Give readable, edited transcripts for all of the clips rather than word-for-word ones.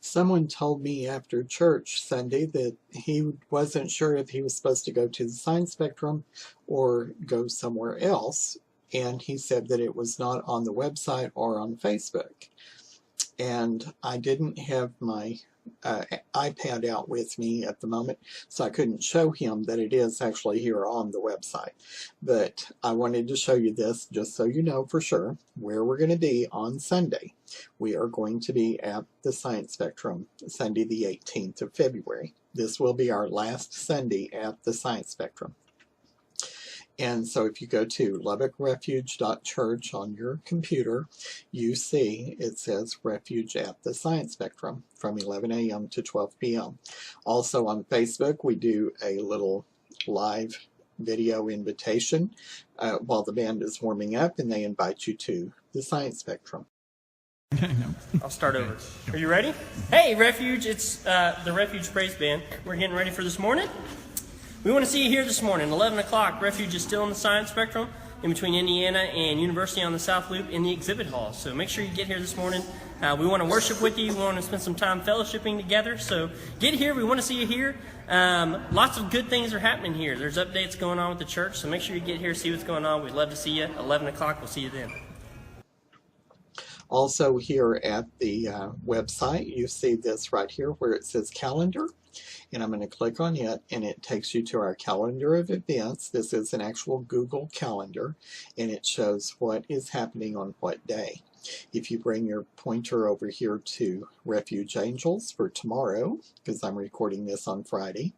Someone told me after church Sunday that he wasn't sure if he was supposed to go to the Science Spectrum or go somewhere else, and he said that it was not on the website or on Facebook. And I didn't have my iPad out with me at the moment, so I couldn't show him that it is actually here on the website. But I wanted to show you this just so you know for sure where we're going to be on Sunday. We are going to be at the Science Spectrum Sunday the 18th of February. This will be our last Sunday at the Science Spectrum. And so if you go to lubbockrefuge.church on your computer, you see it says Refuge at the Science Spectrum from 11 a.m. to 12 p.m. Also on Facebook, we do a little live video invitation while the band is warming up, and they invite you to the Science Spectrum. I'll start over. Are you ready? Hey, Refuge, it's the Refuge Praise Band. We're getting ready for this morning. We want to see you here this morning, 11 o'clock. Refuge is still in the Science Spectrum, in between Indiana and University on the South Loop in the exhibit hall. So make sure you get here this morning. We want to worship with you. We want to spend some time fellowshipping together. So get here. We want to see you here. Lots of good things are happening here. There's updates going on with the church. So make sure you get here, see what's going on. We'd love to see you. 11 o'clock. We'll see you then. Also here at the website, you see this right here where it says calendar. And I'm going to click on it, and it takes you to our calendar of events. This is an actual Google Calendar, and it shows what is happening on what day. If you bring your pointer over here to Refuge Angels for tomorrow, because I'm recording this on Friday,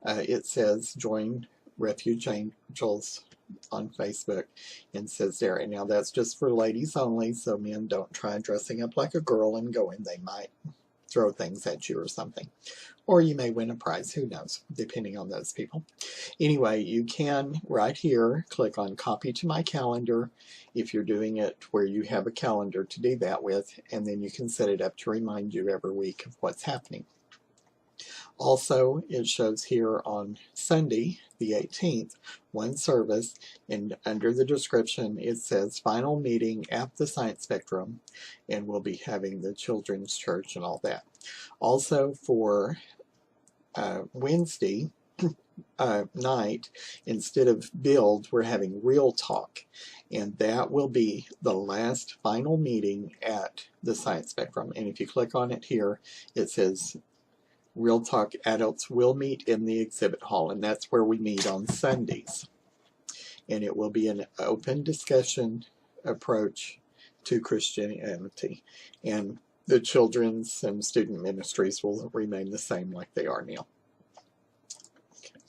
it says join Refuge Angels on Facebook, and says there. And now that's just for ladies only, so men don't try dressing up like a girl and going. They might throw things at you or something. Or you may win a prize, who knows, depending on those people. Anyway, you can, right here, click on Copy to My Calendar if you're doing it where you have a calendar to do that with, and then you can set it up to remind you every week of what's happening. Also, it shows here on Sunday, the 18th, one service, and under the description it says final meeting at the Science Spectrum, and we'll be having the children's church and all that. Also for Wednesday night, instead of Build, we're having Real Talk, and that will be the last final meeting at the Science Spectrum. And if you click on it here, it says Real Talk Adults will meet in the exhibit hall, and that's where we meet on Sundays. And it will be an open discussion approach to Christianity. And the children's and student ministries will remain the same like they are now. Okay.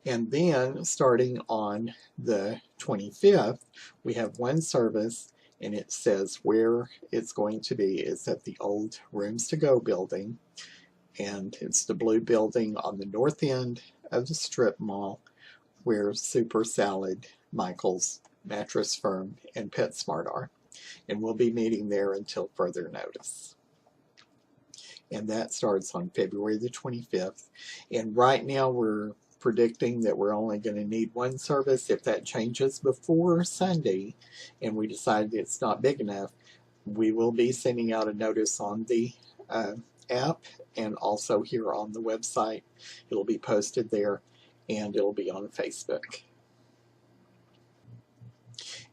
And then, starting on the 25th, we have one service, and it says where it's going to be. It's at the old Rooms to Go building. And it's the blue building on the north end of the strip mall where Super Salad, Michael's Mattress Firm, and PetSmart are. And we'll be meeting there until further notice. And that starts on February the 25th. And right now we're predicting that we're only going to need one service. If that changes before Sunday and we decide it's not big enough, we will be sending out a notice on the app and also here on the website. It'll be posted there, and it'll be on Facebook.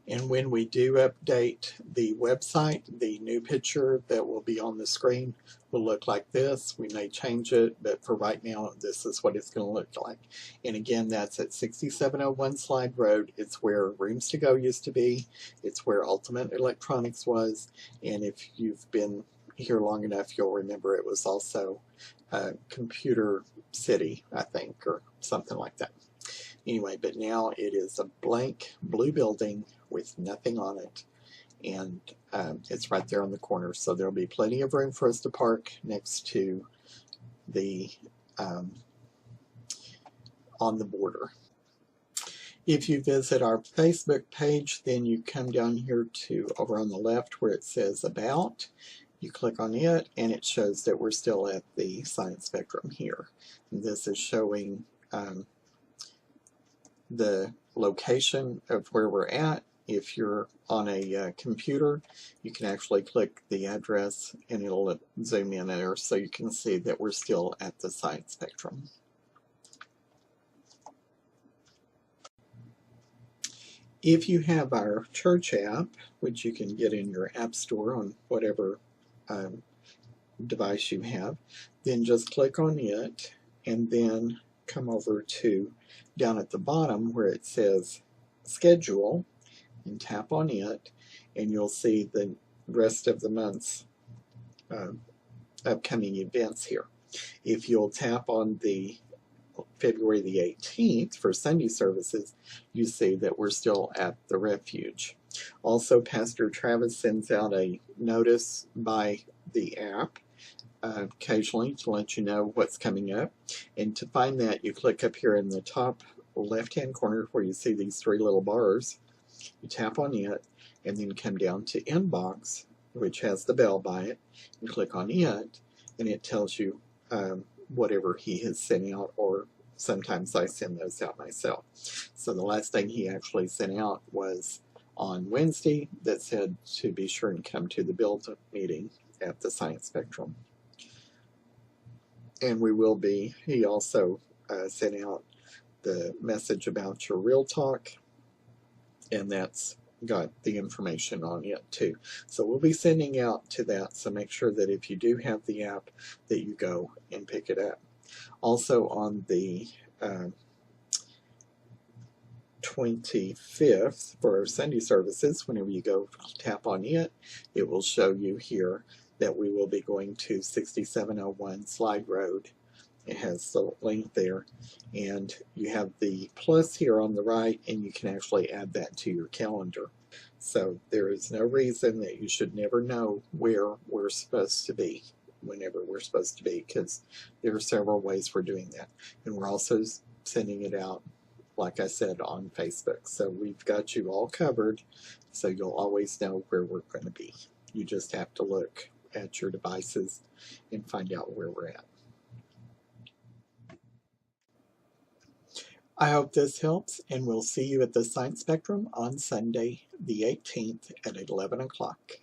And when we do update the website, the new picture that will be on the screen will look like this. We may change it, but for right now, this is what it's going to look like. And again, that's at 6701 Slide Road. It's where Rooms to Go used to be. It's where Ultimate Electronics was. And if you've been here long enough, you'll remember it was also Computer City, I think, or something like that. Anyway, but now it is a blank blue building with nothing on it, and it's right there on the corner, so there'll be plenty of room for us to park next to the on the border. If you visit our Facebook page, then you come down here to over on the left where it says About. You click on it, and it shows that we're still at the Science Spectrum here. And this is showing the location of where we're at, if you're on a computer, you can actually click the address and it'll zoom in there so you can see that we're still at the science spectrum. If you have our church app, which you can get in your app store on whatever device you have, then just click on it and then come over to down at the bottom where it says schedule and tap on it, and you'll see the rest of the month's upcoming events here. If you'll tap on the February the 18th for Sunday services, you see that we're still at the Refuge. Also, Pastor Travis sends out a notice by the app occasionally to let you know what's coming up. And to find that, you click up here in the top left-hand corner where you see these three little bars. You tap on it and then come down to Inbox, which has the bell by it, and click on it, and it tells you whatever he has sent out, or sometimes I send those out myself. So the last thing he actually sent out was on Wednesday that said to be sure and come to the build meeting at the Science Spectrum. And we will be, he also sent out the message about your Real Talk, and that's got the information on it too. So we'll be sending out to that, so make sure that if you do have the app that you go and pick it up. Also on the 25th for our Sunday services, whenever you go tap on it, it will show you here that we will be going to 6701 Slide Road. It has the link there, and you have the plus here on the right, and you can actually add that to your calendar. So there is no reason that you should never know where we're supposed to be, whenever we're supposed to be, because there are several ways we're doing that. And we're also sending it out, like I said, on Facebook. So we've got you all covered, so you'll always know where we're going to be. You just have to look at your devices and find out where we're at. I hope this helps, and we'll see you at the Science Spectrum on Sunday the 18th at 11 o'clock.